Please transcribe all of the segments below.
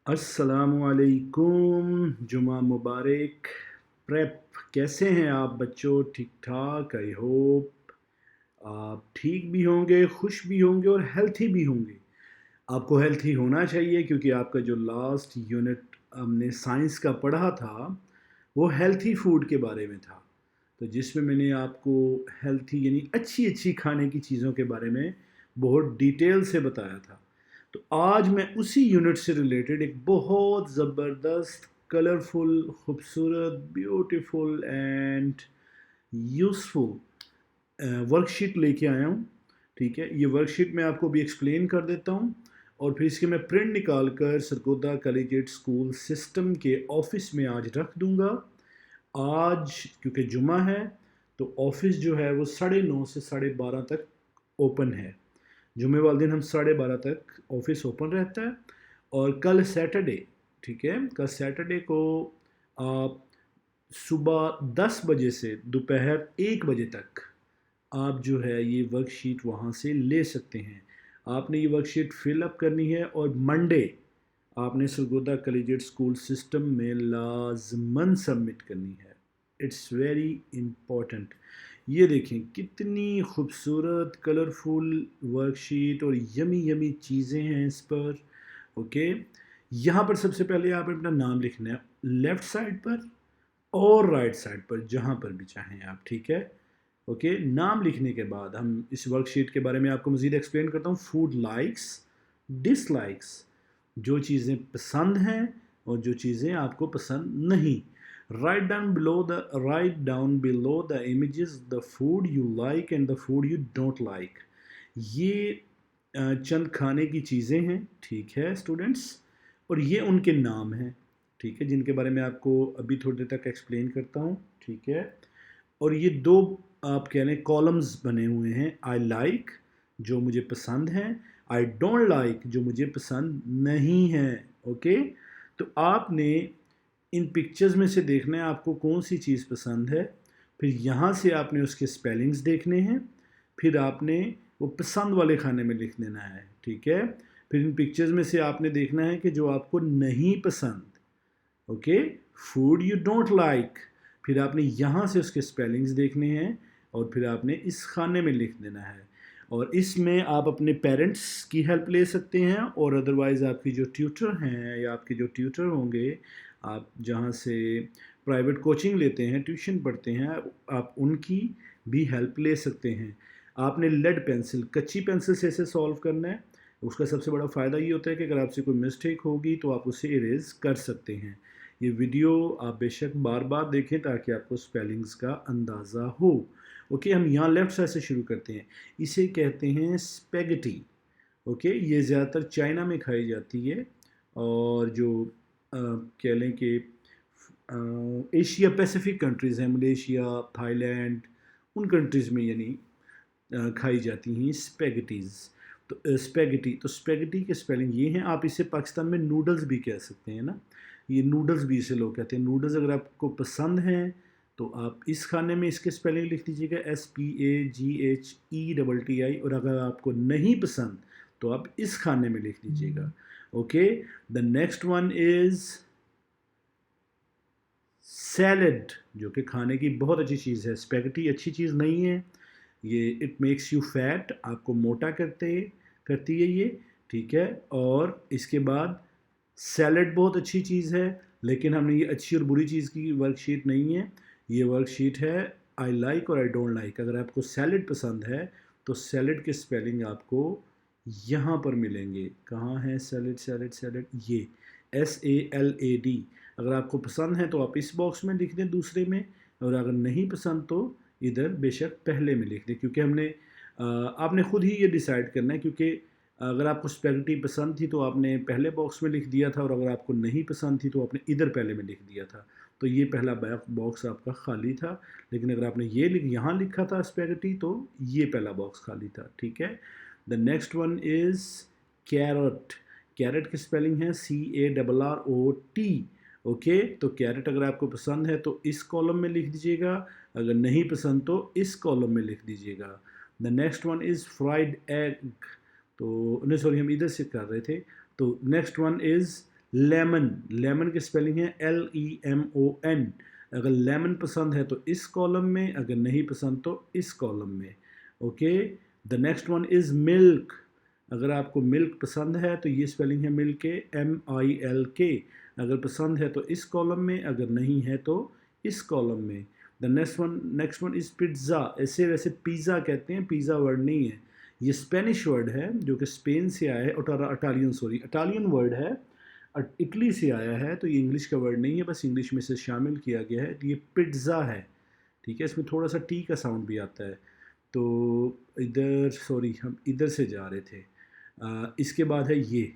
अस्सलामुअलैकुम, जुमा मुबारक। प्रेप कैसे हैं आप बच्चों? ठीक ठाक। आई होप आप ठीक भी होंगे, खुश भी होंगे और हेल्थी भी होंगे। आपको हेल्थी होना चाहिए क्योंकि आपका जो लास्ट यूनिट हमने साइंस का पढ़ा था वो हेल्थी फूड के बारे में था। तो जिसमें मैंने आपको हेल्थी यानी अच्छी अच्छी खाने की चीज़ों के बारे में बहुत डिटेल से बताया था। तो आज मैं उसी यूनिट से रिलेटेड एक बहुत ज़बरदस्त, कलरफुल, खूबसूरत, ब्यूटीफुल एंड यूज़फुल वर्कशीट लेके आया हूँ। ठीक है, ये वर्कशीट मैं आपको भी एक्सप्लेन कर देता हूँ और फिर इसके मैं प्रिंट निकाल कर सरगोदा कॉलेजिएट स्कूल सिस्टम के ऑफिस में आज रख दूँगा। आज क्योंकि जुमा है तो ऑफिस जो है वो 9:30 से 12:30 तक ओपन है। जुमे वाले दिन हम 12:30 तक ऑफिस ओपन रहता है। और कल सैटरडे, ठीक है, कल सैटरडे को आप सुबह 10 बजे से दोपहर 1 बजे तक आप जो है ये वर्कशीट वहाँ से ले सकते हैं। आपने ये वर्कशीट फिल अप करनी है और मंडे आपने सरगोदा कॉलेजिएट स्कूल सिस्टम में लाजमन सबमिट करनी है। It's very important. ये देखें कितनी खूबसूरत कलरफुल वर्कशीट और यमी यमी चीज़ें हैं इस पर। ओके, यहाँ पर सबसे पहले आपने अपना नाम लिखना है, लेफ़्ट साइड पर और राइट साइड पर, जहाँ पर भी चाहें आप। ठीक है, ओके। नाम लिखने के बाद हम इस वर्कशीट के बारे में आपको मज़ीद एक्सप्लेन करता हूँ। फूड लाइक्स, डिसलाइक्स, जो चीज़ें पसंद हैं और जो चीज़ें आपको पसंद नहीं। Write down below the images the food you like and the food you don't like. ये चंद खाने की चीज़ें हैं, ठीक है स्टूडेंट्स, और ये उनके नाम हैं, ठीक है, जिनके बारे में आपको अभी थोड़ी देर तक एक्सप्लेन करता हूँ। ठीक है, और ये दो आप कह लें कॉलम्स बने हुए हैं। आई लाइक जो मुझे पसंद हैं, आई डोंट लाइक जो मुझे पसंद नहीं है। ओके, तो आपने इन पिक्चर्स में से देखना है आपको कौन सी चीज़ पसंद है। फिर यहाँ से आपने उसके स्पेलिंग्स देखने हैं। फिर आपने वो पसंद वाले खाने में लिख देना है। ठीक है, फिर इन पिक्चर्स में से आपने देखना है कि जो आपको नहीं पसंद, okay, food you don't like, फिर आपने यहाँ से उसके स्पेलिंग्स देखने हैं और फिर आपने इस खाने में लिख देना है। और इसमें आप अपने पेरेंट्स की हेल्प ले सकते हैं और अदरवाइज़ आपकी जो ट्यूटर हैं या आपके जो ट्यूटर होंगे, आप जहाँ से प्राइवेट कोचिंग लेते हैं, ट्यूशन पढ़ते हैं, आप उनकी भी हेल्प ले सकते हैं। आपने लेड पेंसिल, कच्ची पेंसिल से इसे सॉल्व करना है। उसका सबसे बड़ा फ़ायदा ये होता है कि अगर आपसे कोई मिस्टेक होगी तो आप उसे इरेज कर सकते हैं। ये वीडियो आप बेशक बार बार देखें ताकि आपको स्पेलिंग्स का अंदाज़ा हो। ओके, हम यहाँ लेफ़्ट साइड से शुरू करते हैं। इसे कहते हैं स्पेगेटी। ओके, ये ज़्यादातर चाइना में खाई जाती है और जो कह लें कि एशिया पैसिफिक कंट्रीज़ हैं, मलेशिया, थाईलैंड, उन कंट्रीज़ में यानी खाई जाती हैं स्पेगेटीज़। तो स्पेगेटी के स्पेलिंग ये हैं। आप इसे पाकिस्तान में नूडल्स भी कह सकते हैं ना, ये नूडल्स भी इसे लोग कहते हैं। नूडल्स अगर आपको पसंद हैं तो आप इस खाने में इसके स्पेलिंग लिख दीजिएगा SPAGHETTI, और अगर आपको नहीं पसंद तो आप इस खाने में लिख दीजिएगा। Okay, the next one is salad, जो कि खाने की बहुत अच्छी चीज़ है। स्पेगेटी अच्छी चीज़ नहीं है, ये इट मेक्स यू फैट, आपको मोटा करती है ये। ठीक है, और इसके बाद सैलड बहुत अच्छी चीज़ है, लेकिन हमने ये अच्छी और बुरी चीज़ की वर्कशीट नहीं है। ये वर्कशीट है आई लाइक और आई डोंट लाइक। अगर आपको सैलड पसंद है तो सैलड के स्पेलिंग आपको यहाँ पर मिलेंगे। कहाँ है सैलड? सैलड ये SALAD। अगर आपको पसंद है तो आप इस बॉक्स में लिख दें दूसरे में, और अगर नहीं पसंद तो इधर बेशक पहले में लिख दें, क्योंकि हमने आपने ख़ुद ही ये डिसाइड करना है। क्योंकि अगर आपको स्पेगेटी पसंद थी तो आपने पहले बॉक्स में लिख दिया था, और अगर आपको नहीं पसंद थी तो आपने इधर पहले में लिख दिया था। तो ये पहला बॉक्स आपका खाली था, लेकिन अगर आपने ये यहाँ लिखा था स्पेगेटी तो ये पहला बॉक्स खाली था। ठीक है, the next one is carrot. Carrot की स्पेलिंग है CARROT। ओके, तो कैरेट अगर आपको पसंद है तो इस कॉलम में लिख दीजिएगा, अगर नहीं पसंद तो इस कॉलम में लिख दीजिएगा। The next one is fried egg. तो नहीं, सॉरी, हम इधर से कर रहे थे। तो next one is lemon, lemon की स्पेलिंग है LEMON। अगर लेमन पसंद है तो इस कॉलम में, अगर नहीं पसंद तो इस कॉलम में। Okay, the next one is milk. अगर आपको मिल्क पसंद है तो ये स्पेलिंग है मिल्क के MILK। अगर पसंद है तो इस कॉलम में, अगर नहीं है तो इस कॉलम में। The next one is pizza. ऐसे वैसे पिज़्ज़ा कहते हैं, पिज़्ज़ा वर्ड नहीं है, ये स्पेनिश वर्ड है जो कि स्पेन से आया है, इटालियन वर्ड है, इटली से आया है, तो ये इंग्लिश का वर्ड नहीं है, बस इंग्लिश में से शामिल किया गया है, तो ये पिज़्ज़ा है। ठीक है, इसमें थोड़ा सा टी का साउंड भी आता है। तो हम इधर से जा रहे थे। इसके बाद है ये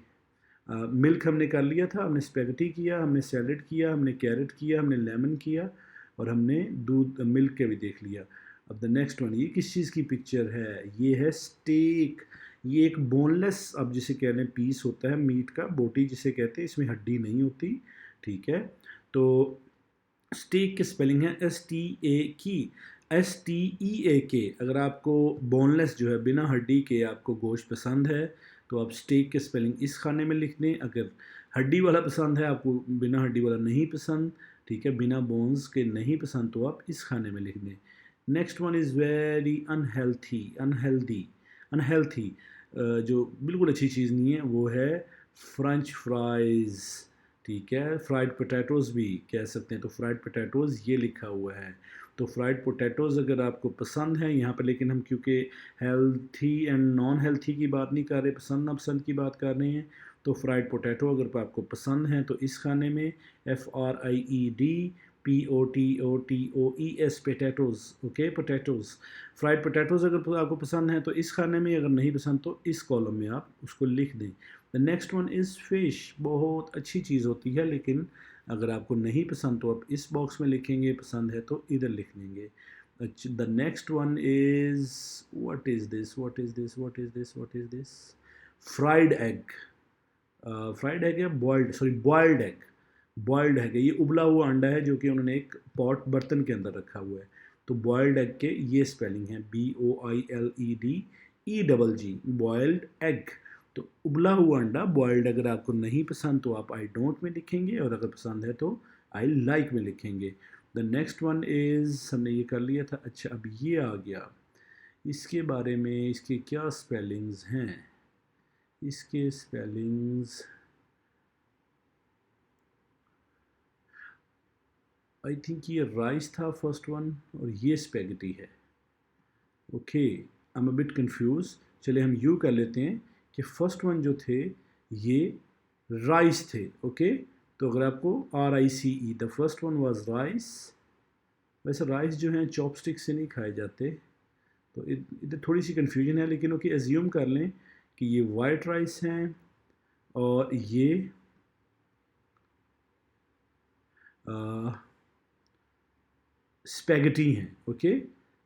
मिल्क हमने कर लिया था, हमने स्पेगेटी किया, हमने सैलड किया, हमने कैरेट किया, हमने लेमन किया, और हमने दूध मिल्क के भी देख लिया। अब द नेक्स्ट वन, ये किस चीज़ की पिक्चर है? ये है स्टेक। ये एक बोनलेस, अब जिसे कह रहे हैं पीस होता है मीट का, बोटी जिसे कहते हैं, इसमें हड्डी नहीं होती। ठीक है, तो स्टेक की स्पेलिंग है STEAK। अगर आपको बोनलेस जो है बिना हड्डी के आपको गोश्त पसंद है तो आप स्टेक के स्पेलिंग इस खाने में लिख दें। अगर हड्डी वाला पसंद है, आपको बिना हड्डी वाला नहीं पसंद, ठीक है, बिना बोन्स के नहीं पसंद, तो आप इस खाने में लिख दें। Next one is very unhealthy, जो बिल्कुल अच्छी चीज़ नहीं है, वो है फ्रेंच फ्राइज़। ठीक है, फ्राइड पोटैटोज़ भी कह सकते हैं, तो फ्राइड पोटैटोज़ ये लिखा हुआ है। तो फ्राइड पोटैटोज़ अगर आपको पसंद है यहाँ पर, लेकिन हम क्योंकि हेल्थी एंड नॉन हेल्थी की बात नहीं कर रहे, पसंद नापसंद की बात कर रहे हैं, तो फ्राइड पोटैटो अगर आपको पसंद है तो इस खाने में FRIED POTOTOES potatoes. Okay, potatoes, fried potatoes अगर आपको पसंद है तो इस खाने में, अगर नहीं पसंद तो इस कॉलम में आप उसको लिख दें। The next one is fish. बहुत अच्छी चीज़ होती है, लेकिन अगर आपको नहीं पसंद तो आप इस बॉक्स में लिखेंगे, पसंद है तो इधर लिख देंगे। The next one is what is this fried egg. Fried egg है, बॉयल्ड एग है। ये उबला हुआ अंडा है जो कि उन्होंने एक बर्तन के अंदर रखा हुआ है। तो बॉयल्ड एग के ये स्पेलिंग है BOILEDEG, बॉयल्ड एग। तो उबला हुआ अंडा, बॉयल्ड। अगर आपको नहीं पसंद तो आप आई डोंट में लिखेंगे, और अगर पसंद है तो आई लाइक में लिखेंगे। द नेक्स्ट वन इज़, हमने ये कर लिया था। अच्छा, अब ये आ गया, इसके बारे में, इसके क्या स्पेलिंग्स हैं? इसके स्पेलिंग्स आई थिंक ये राइस था फर्स्ट वन, और ये स्पेगेटी है। Okay, I am a bit confuse. चले हम यूँ कर लेते हैं कि फर्स्ट वन जो थे ये राइस थे। ओके, तो अगर आपको RICE, the first one was rice. वैसे राइस जो हैं चॉपस्टिक से नहीं खाए जाते, तो इधर थोड़ी सी कन्फ्यूजन है, लेकिन ओके, एज्यूम कर लें कि ये वाइट राइस हैं और ये स्पेगेटी हैं। ओके,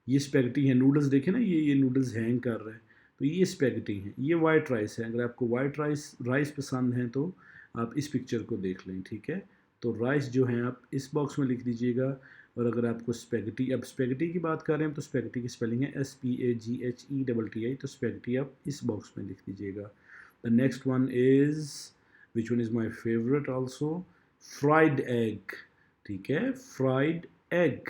ये स्पेगेटी हैं, नूडल्स देखें ना, ये नूडल्स हैंग कर रहे हैं, तो ये स्पेगेटी हैं। ये वाइट राइस है। अगर आपको वाइट राइस पसंद है तो आप इस पिक्चर को देख लें। ठीक है, तो राइस जो हैं आप इस बॉक्स में लिख दीजिएगा। और अगर आपको स्पेगेटी, अब स्पेगेटी की बात कर रहे हैं तो स्पेगेटी की स्पेलिंग है SPAGHETTI, तो स्पेगेटी आप इस बॉक्स में लिख दीजिएगा। The next one is, which one is my favourite also, fried egg. ठीक है, फ्राइड एग।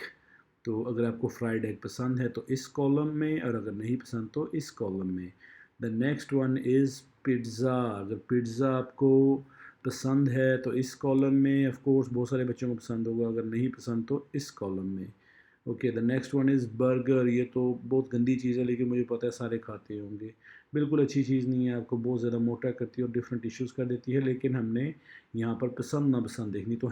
तो अगर आपको फ्राइड एग पसंद है तो इस कॉलम में, और अगर नहीं पसंद तो इस कॉलम में। The next one is pizza. अगर पिज़्ज़ा आपको पसंद है तो इस कॉलम में, ऑफ कोर्स बहुत सारे बच्चों को पसंद होगा, अगर नहीं पसंद तो इस कॉलम में। Okay, the next one is burger. ये तो बहुत गंदी चीज़ है, लेकिन मुझे पता है सारे खाते होंगे। बिल्कुल अच्छी चीज़ नहीं है, आपको बहुत ज़्यादा मोटा करती है और डिफरेंट इश्यूज़ कर देती है, लेकिन हमने यहाँ पर पसंद ना पसंद देखनी। तो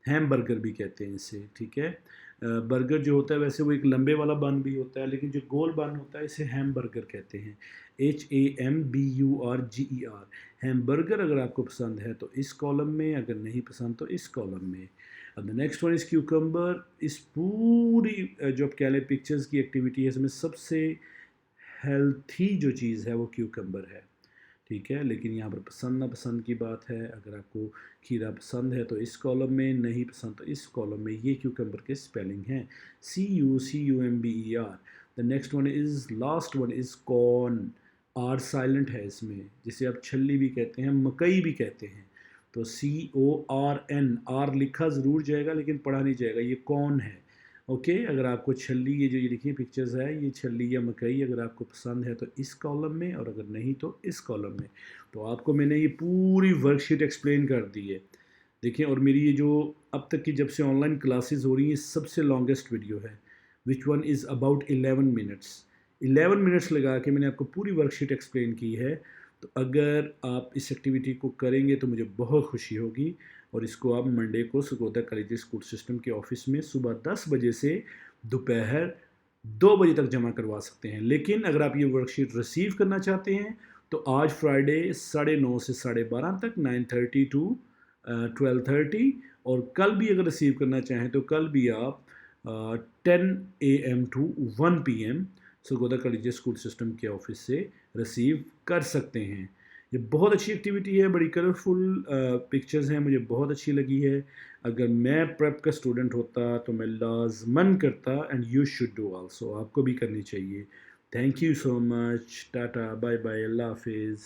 हैम बर्गर भी कहते हैं इसे। ठीक है, बर्गर जो होता है वैसे वो एक लंबे वाला बन भी होता है, लेकिन जो गोल बन होता है इसे हैम बर्गर कहते हैं, HAMBURGER। हैम बर्गर अगर आपको पसंद है तो इस कॉलम में, अगर नहीं पसंद तो इस कॉलम में। अब the next one is cucumber. इस पूरी जो आप कह लें पिक्चर्स की एक्टिविटी है, इसमें सबसे हेल्थी जो चीज़ है वो क्यूकम्बर है। ठीक है, लेकिन यहाँ पर पसंद ना पसंद की बात है। अगर आपको खीरा पसंद है तो इस कॉलम में, नहीं पसंद तो इस कॉलम में। ये क्यूकम्बर के स्पेलिंग हैं CUCUMBER। The next one is, last one is corn. R silent है इसमें, जिसे आप छल्ली भी कहते हैं, मकई भी कहते हैं। तो CORN, आर लिखा ज़रूर जाएगा लेकिन पढ़ा नहीं जाएगा, ये कौन है। ओके, अगर आपको छल्ली, ये जो ये देखिए पिक्चर्स है, ये छल्ली या मकई अगर आपको पसंद है तो इस कॉलम में, और अगर नहीं तो इस कॉलम में। तो आपको मैंने ये पूरी वर्कशीट एक्सप्लेन कर दी है। देखिए, और मेरी ये जो अब तक की जब से ऑनलाइन क्लासेस हो रही हैं, सबसे लॉन्गेस्ट वीडियो है, which one is about 11 minutes. 11 minutes लगा के मैंने आपको पूरी वर्कशीट एक्सप्लेन की है। तो अगर आप इस एक्टिविटी को करेंगे तो मुझे बहुत खुशी होगी, और इसको आप मंडे को सरगोदा कॉलेज स्कूल सिस्टम के ऑफिस में सुबह 10 बजे से दोपहर 2 बजे तक जमा करवा सकते हैं। लेकिन अगर आप ये वर्कशीट रिसीव करना चाहते हैं तो आज फ्राइडे 9:30 से 12:30 तक, 9:30 टू 12:30, और कल भी अगर रिसीव करना चाहें तो कल भी आप 10 AM to 1 PM Sargodha college school system के ऑफिस से रिसीव कर सकते हैं। ये बहुत अच्छी एक्टिविटी है, बड़ी कलरफुल पिक्चर्स हैं, मुझे बहुत अच्छी लगी है। अगर मैं प्रेप का स्टूडेंट होता तो मैं लाजमन करता, and you should do also, आपको भी करनी चाहिए। Thank you so much, tata, bye bye, अल्लाह हाफिज़।